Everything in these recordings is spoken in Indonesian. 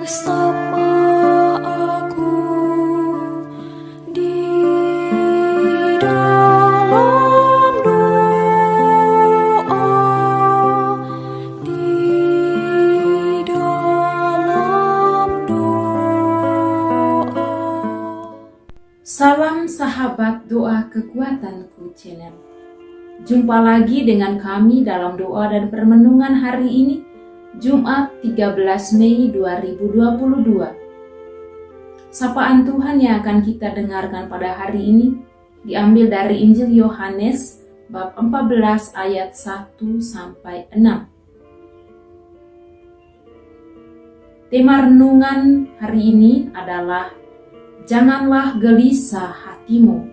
bersama aku di dalam doa, di dalam doa. Salam sahabat doa kekuatanku channel. Jumpa lagi dengan kami dalam doa dan permenungan hari ini, Jumat 13 Mei 2022. Sapaan Tuhan yang akan kita dengarkan pada hari ini diambil dari Injil Yohanes bab 14 ayat 1-6. Tema renungan hari ini adalah janganlah gelisah hatimu.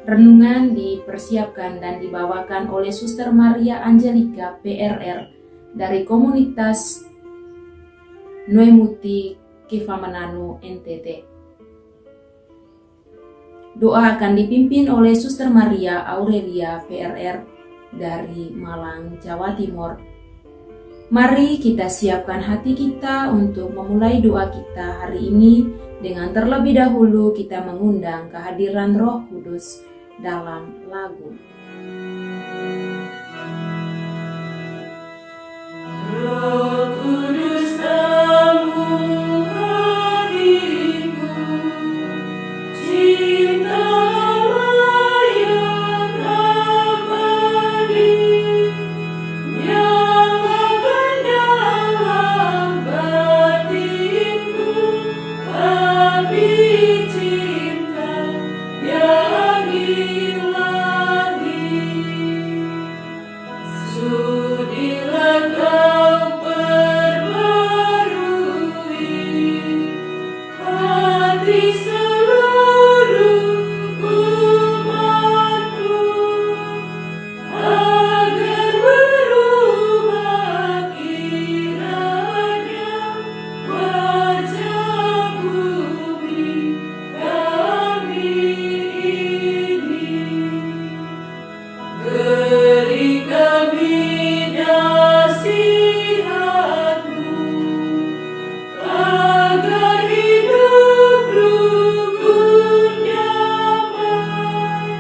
Renungan dipersiapkan dan dibawakan oleh Suster Maria Angelika PRR dari komunitas Noemuti Kifamenanu NTT. Doa akan dipimpin oleh Suster Maria Aurelia PRR dari Malang, Jawa Timur. Mari kita siapkan hati kita untuk memulai doa kita hari ini dengan terlebih dahulu kita mengundang kehadiran Roh Kudus dalam lagu. Roh Kudus tamu hatiku, cintalah yang abadi, nyalakan dalam batinku api cinta yang ilahi. Sudilah kau perbarui hati seluruh umatmu, agar berubah kiranya wajah bumi kami ini. Beri kami nasihat-Mu, agar hidup rukun damai,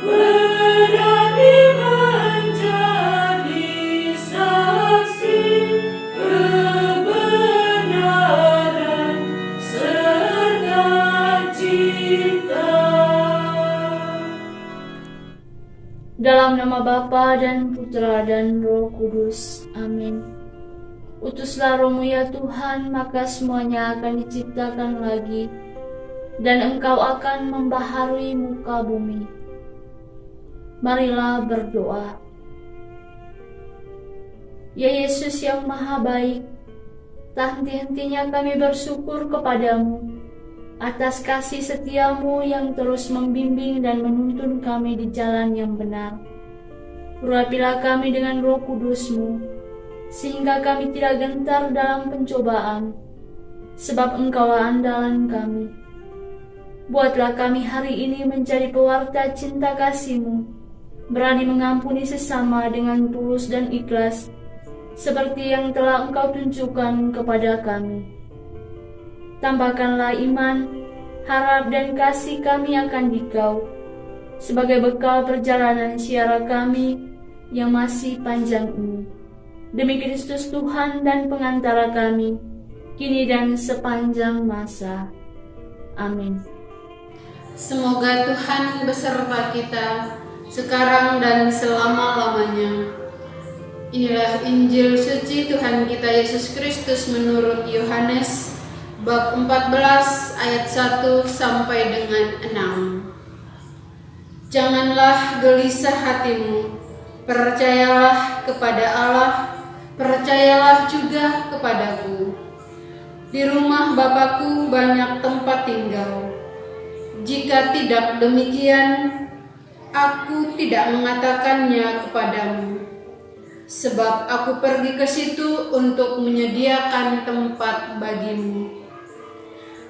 berani menjadi saksi kebenaran serta cinta. Dalam nama Bapa dan Putra dan Roh Kudus. Amin. Utuslah Roh-Mu ya Tuhan, maka semuanya akan diciptakan lagi, dan Engkau akan membaharui muka bumi. Marilah berdoa. Ya Yesus yang Maha Baik, tak henti-hentinya kami bersyukur kepadamu atas kasih setia-Mu yang terus membimbing dan menuntun kami di jalan yang benar. Urapilah kami dengan Roh Kudus-Mu, sehingga kami tidak gentar dalam pencobaan, sebab Engkaulah andalan kami. Buatlah kami hari ini menjadi pewarta cinta kasih-Mu, berani mengampuni sesama dengan tulus dan ikhlas, seperti yang telah Engkau tunjukkan kepada kami. Tambahkanlah iman, harap dan kasih kami akan Dikau, sebagai bekal perjalanan siara kami yang masih panjang ini. Demi Kristus Tuhan dan pengantara kami, kini dan sepanjang masa. Amin. Semoga Tuhan beserta kita, sekarang dan selama-lamanya. Inilah Injil suci Tuhan kita Yesus Kristus menurut Yohanes bab 14 ayat 1 sampai dengan 6. Janganlah gelisah hatimu, percayalah kepada Allah, percayalah juga kepadaku. Di rumah Bapakku banyak tempat tinggal. Jika tidak demikian, aku tidak mengatakannya kepadamu. Sebab aku pergi ke situ untuk menyediakan tempat bagimu.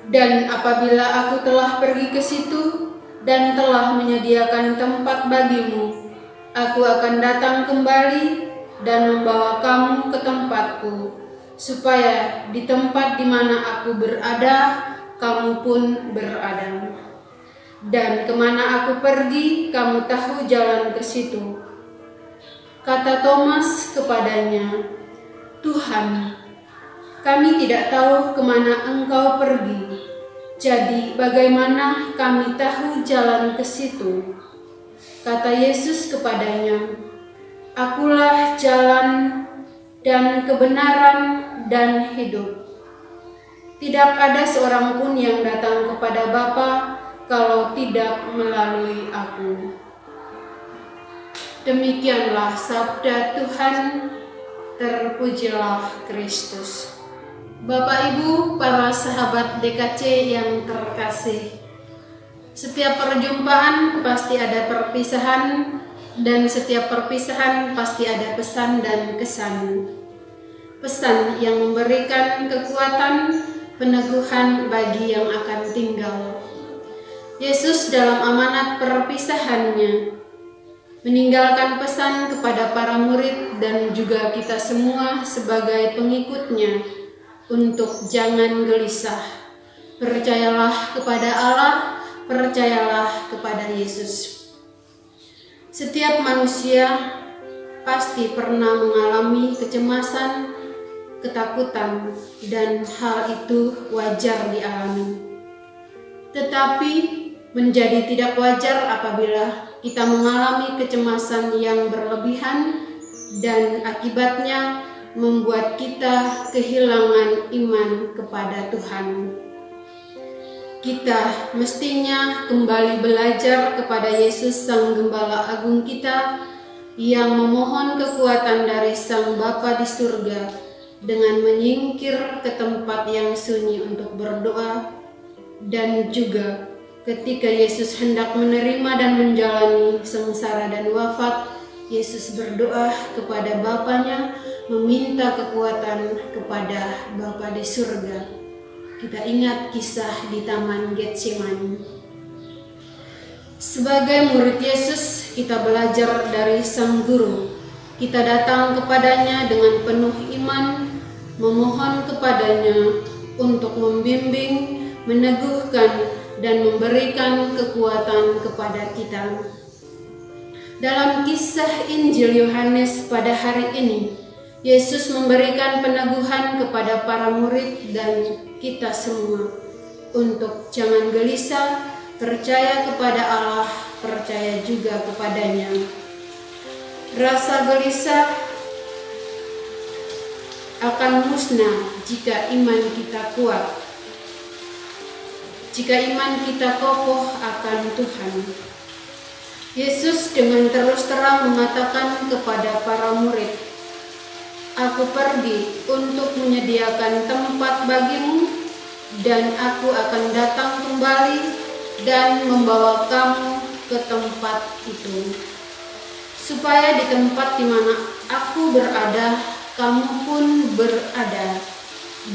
Dan apabila aku telah pergi ke situ dan telah menyediakan tempat bagimu, aku akan datang kembali dan membawa kamu ke tempatku, supaya di tempat di mana aku berada, kamu pun berada. Dan kemana aku pergi, kamu tahu jalan ke situ. Kata Thomas kepadanya, Tuhan, kami tidak tahu kemana Engkau pergi. Jadi bagaimana kami tahu jalan ke situ? Kata Yesus kepadanya, Akulah jalan dan kebenaran dan hidup. Tidak ada seorang pun yang datang kepada Bapa kalau tidak melalui aku. Demikianlah sabda Tuhan, terpujilah Kristus. Bapak Ibu, para sahabat DKC yang terkasih, setiap perjumpaan pasti ada perpisahan, dan setiap perpisahan pasti ada pesan dan kesan. Pesan yang memberikan kekuatan, peneguhan bagi yang akan tinggal. Yesus dalam amanat perpisahannya meninggalkan pesan kepada para murid dan juga kita semua sebagai pengikutnya untuk jangan gelisah. Percayalah kepada Allah, percayalah kepada Yesus. Setiap manusia pasti pernah mengalami kecemasan, ketakutan, dan hal itu wajar dialami. Tetapi menjadi tidak wajar apabila kita mengalami kecemasan yang berlebihan dan akibatnya membuat kita kehilangan iman kepada Tuhan. Kita mestinya kembali belajar kepada Yesus Sang Gembala Agung kita yang memohon kekuatan dari Sang Bapa di surga dengan menyingkir ke tempat yang sunyi untuk berdoa, dan juga ketika Yesus hendak menerima dan menjalani sengsara dan wafat, Yesus berdoa kepada Bapanya, meminta kekuatan kepada Bapa di surga. Kita ingat kisah di Taman Getsemani. Sebagai murid Yesus, kita belajar dari Sang Guru. Kita datang kepadanya dengan penuh iman, memohon kepadanya untuk membimbing, meneguhkan, dan memberikan kekuatan kepada kita. Dalam kisah Injil Yohanes pada hari ini, Yesus memberikan peneguhan kepada para murid dan kita semua untuk jangan gelisah, percaya kepada Allah, percaya juga kepadanya. Rasa gelisah akan musnah jika iman kita kuat, jika iman kita kokoh akan Tuhan. Yesus dengan terus terang mengatakan kepada para murid, Aku pergi untuk menyediakan tempat bagimu, dan aku akan datang kembali dan membawa kamu ke tempat itu, supaya di tempat di mana aku berada, kamu pun berada,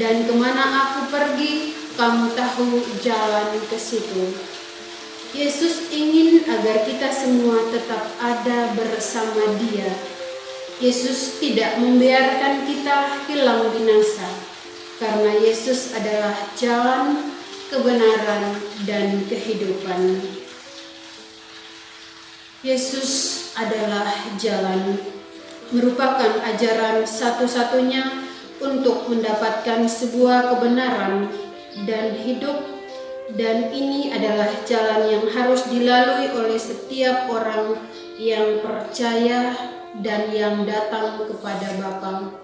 dan kemana aku pergi, kamu tahu jalan ke situ. Yesus ingin agar kita semua tetap ada bersama Dia. Yesus tidak membiarkan kita hilang binasa, karena Yesus adalah jalan, kebenaran, dan kehidupan. Yesus adalah jalan, merupakan ajaran satu-satunya untuk mendapatkan sebuah kebenaran dan hidup, dan ini adalah jalan yang harus dilalui oleh setiap orang yang percaya dan yang datang kepada Bapa.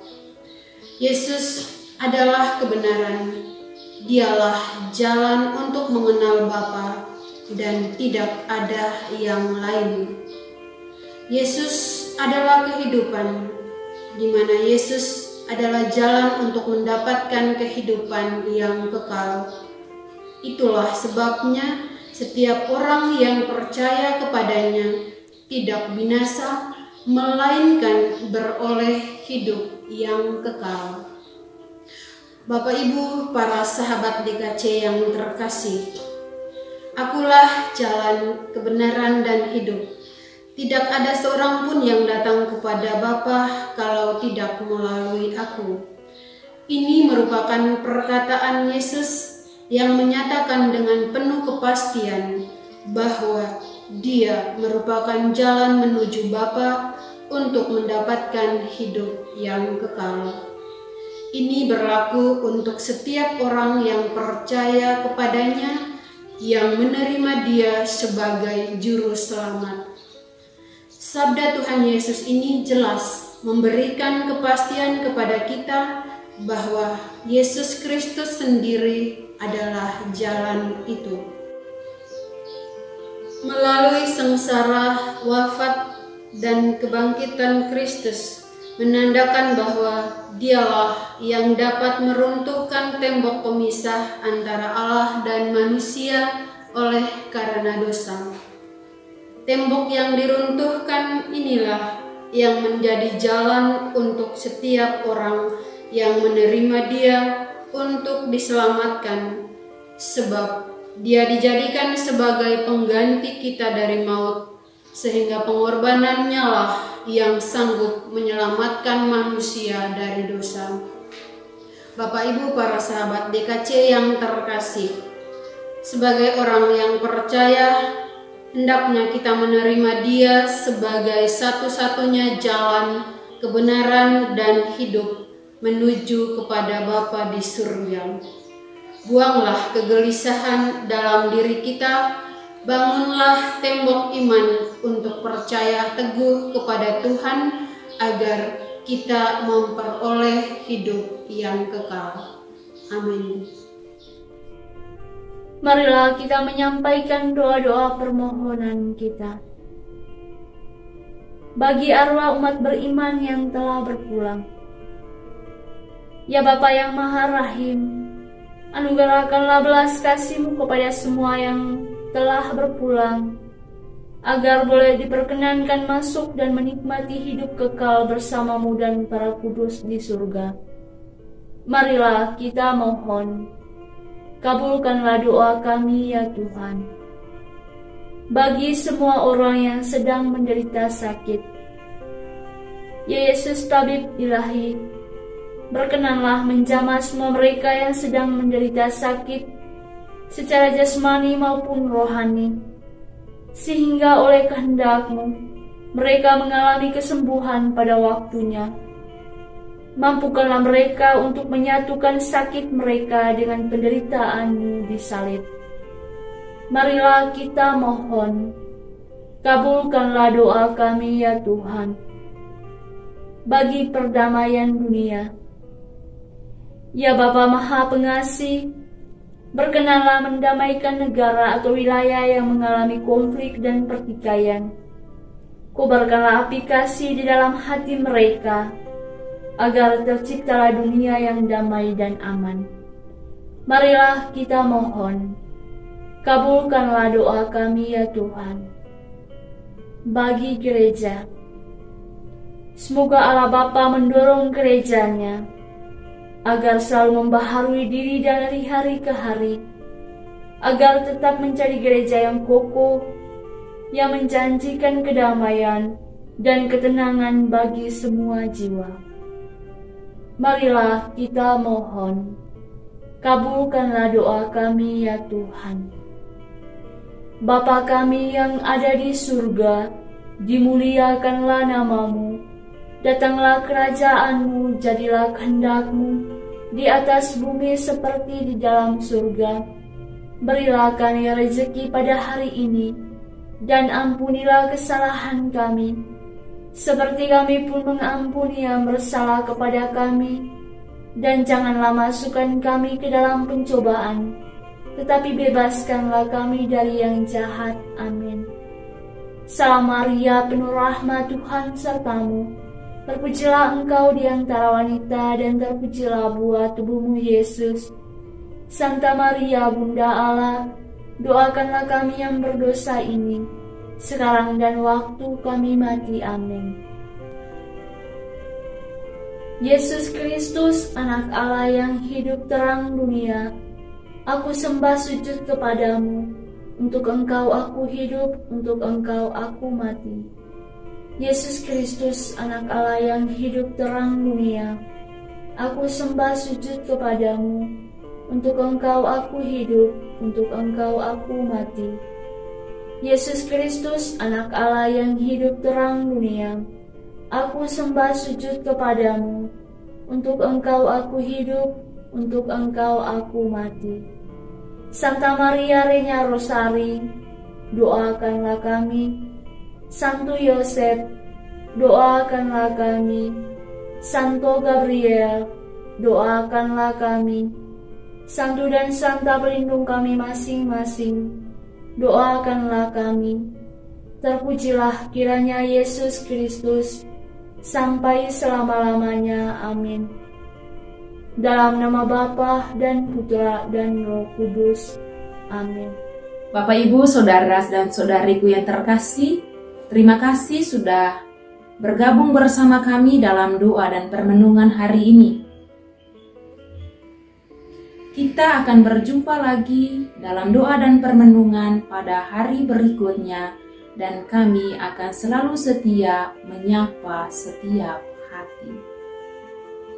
Yesus adalah kebenaran. Dialah jalan untuk mengenal Bapa dan tidak ada yang lain. Yesus adalah kehidupan, di mana Yesus adalah jalan untuk mendapatkan kehidupan yang kekal. Itulah sebabnya setiap orang yang percaya kepadanya tidak binasa, melainkan beroleh hidup yang kekal. Bapak Ibu, para sahabat DKC yang terkasih, akulah jalan, kebenaran, dan hidup. Tidak ada seorang pun yang datang kepada Bapa kalau tidak melalui aku. Ini merupakan perkataan Yesus yang menyatakan dengan penuh kepastian bahwa Dia merupakan jalan menuju Bapa untuk mendapatkan hidup yang kekal. Ini berlaku untuk setiap orang yang percaya kepadanya, yang menerima Dia sebagai juru selamat. Sabda Tuhan Yesus ini jelas memberikan kepastian kepada kita bahwa Yesus Kristus sendiri adalah jalan itu. Melalui sengsara, wafat, dan kebangkitan Kristus menandakan bahwa Dialah yang dapat meruntuhkan tembok pemisah antara Allah dan manusia oleh karena dosa. Tembok yang diruntuhkan inilah yang menjadi jalan untuk setiap orang yang menerima Dia untuk diselamatkan, sebab Dia dijadikan sebagai pengganti kita dari maut, sehingga pengorbanannya lah yang sanggup menyelamatkan manusia dari dosa. Bapak Ibu para sahabat DKC yang terkasih, sebagai orang yang percaya, hendaknya kita menerima Dia sebagai satu-satunya jalan, kebenaran, dan hidup menuju kepada Bapa di surga. Buanglah kegelisahan dalam diri kita, bangunlah tembok iman untuk percaya teguh kepada Tuhan agar kita memperoleh hidup yang kekal. Amin. Marilah kita menyampaikan doa-doa permohonan kita. Bagi arwah umat beriman yang telah berpulang, ya Bapa yang Maha Rahim, anugerahkanlah belas kasih-Mu kepada semua yang telah berpulang, agar boleh diperkenankan masuk dan menikmati hidup kekal bersama-Mu dan para kudus di surga. Marilah kita mohon, kabulkanlah doa kami ya Tuhan. Bagi semua orang yang sedang menderita sakit, ya Yesus Tabib Ilahi, berkenanlah menjamah semua mereka yang sedang menderita sakit secara jasmani maupun rohani, sehingga oleh kehendak-Mu mereka mengalami kesembuhan pada waktunya. Mampukanlah mereka untuk menyatukan sakit mereka dengan penderitaan-Mu di salib. Marilah kita mohon, kabulkanlah doa kami ya Tuhan. Bagi perdamaian dunia, ya Bapa Maha Pengasih, berkenanlah mendamaikan negara atau wilayah yang mengalami konflik dan pertikaian. Kobarkanlah api kasih di dalam hati mereka, agar terciptalah dunia yang damai dan aman. Marilah kita mohon, kabulkanlah doa kami ya Tuhan. Bagi gereja, semoga Allah Bapa mendorong gerejanya agar selalu membaharui diri dari hari ke hari, agar tetap menjadi gereja yang kokoh, yang menjanjikan kedamaian dan ketenangan bagi semua jiwa. Marilah kita mohon, kabulkanlah doa kami ya Tuhan. Bapa kami yang ada di surga, dimuliakanlah nama-Mu. Datanglah kerajaan-Mu, jadilah kehendak-Mu di atas bumi seperti di dalam surga. Berilah kami rezeki pada hari ini, dan ampunilah kesalahan kami, seperti kami pun mengampuni yang bersalah kepada kami. Dan janganlah masukkan kami ke dalam pencobaan, tetapi bebaskanlah kami dari yang jahat. Amin. Salam Maria, penuh rahmat, Tuhan serta-Mu. Terpujilah Engkau di antara wanita, dan terpujilah buah tubuh-Mu, Yesus. Santa Maria, Bunda Allah, doakanlah kami yang berdosa ini, sekarang dan waktu kami mati. Amin. Yesus Kristus, Anak Allah yang hidup terang dunia, aku sembah sujud kepadamu. Untuk Engkau aku hidup, untuk Engkau aku mati. Yesus Kristus, Anak Allah yang hidup terang dunia, Aku sembah sujud kepadamu. Untuk Engkau aku hidup, untuk Engkau aku mati. Yesus Kristus, Anak Allah yang hidup terang dunia, aku sembah sujud kepadamu. Untuk Engkau aku hidup, untuk Engkau aku mati. Santa Maria Regna Rosari, doakanlah kami. Santo Yosef, doakanlah kami. Santo Gabriel, doakanlah kami. Santo dan Santa pelindung kami masing-masing, doakanlah kami. Terpujilah kiranya Yesus Kristus sampai selama-lamanya. Amin. Dalam nama Bapa dan Putra dan Roh Kudus. Amin. Bapak, Ibu, saudara dan saudariku yang terkasih, terima kasih sudah bergabung bersama kami dalam doa dan permenungan hari ini. Kita akan berjumpa lagi dalam doa dan permenungan pada hari berikutnya, dan kami akan selalu setia menyapa setiap hati.